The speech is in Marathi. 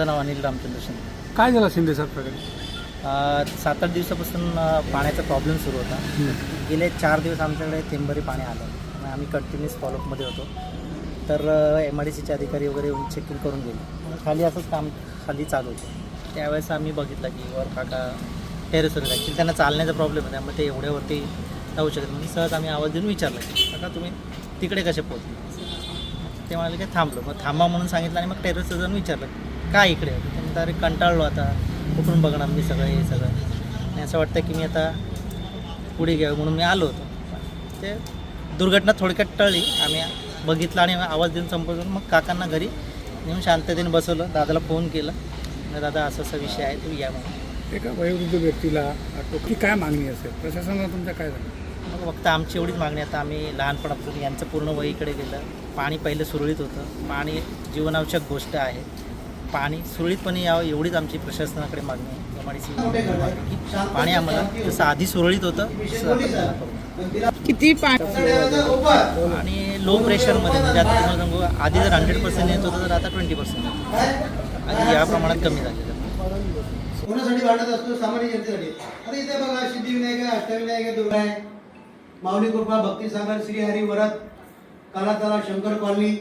नाव अनिल रामचंद्र शिंदे. काय झालं शिंदे सरकारकडे? 7-8 दिवसापासून पाण्याचा प्रॉब्लेम सुरू होता. गेले 4 दिवस आमच्याकडे थेंबरी पाणी आलं आणि आम्ही कंटिन्युअस फॉलोअपमध्ये होतो. तर MIDCचे अधिकारी वगैरे येऊन चेकिंग करून गेले. खाली असंच काम खाली चालू होतं. त्यावेळेस आम्ही बघितलं की वर काका टेरेसवर ॲक्च्युली त्यांना चालण्याचा प्रॉब्लेम आहे, त्यामुळे ते एवढ्यावरती जाऊ शकत नाही. सहज आम्ही आवाज देऊन विचारलं की काका तुम्ही तिकडे कसे पोहोचले. ते म्हणाले की थांबलो. मग थांबा म्हणून सांगितलं आणि मग टेरेसवर जाऊन विचारलं काय इकडे. तर अरे कंटाळलो आता, कुठून बघणार मी सगळं हे सगळं. आणि असं वाटतं की मी आता पुढे घ्यावं म्हणून मी आलो होतो. ते दुर्घटना थोडक्यात टळली. आम्ही बघितलं आणि आवाज देऊन संपर्क मग काकांना घरी नेऊन शांततेने बसवलं. दादाला फोन केला, दादा असा असा विषय आहे, तुम्ही या म्हणून. एका वयोवृद्ध व्यक्तीला की काय मागणी असेल प्रशासनाला तुमच्या काय झालं? मग फक्त आमची एवढीच मागणी. आता आम्ही लहानपणापासून यांचं पूर्ण वय इकडे गेलं. पाणी पहिलं सुरळीत होतं. पाणी जीवनावश्यक गोष्ट आहे. पाणी सुरळीतपणे यावं एवढीच आमची प्रशासनाकडे मागणी आहे. MIDC की पाणी आम्हाला जसं आधी सुरळीत होतं किती पाणी आणि लो प्रेशरमध्ये, म्हणजे आता तुम्हाला सांगू आधी जर 100% येत होतं तर आता 20% येतं. आधी या प्रमाणात कमी झालेलं. कोणासाठी भांडत असतो? सामान्य जनतेसाठी. आता इथे बघा सिद्धिविनायक आहे, अष्टविनायक आहे, दुर्गा आहे, माऊली कृपा, भक्ती सागर, श्री हरी वरद, कालाताला, शंकर कॉलनी.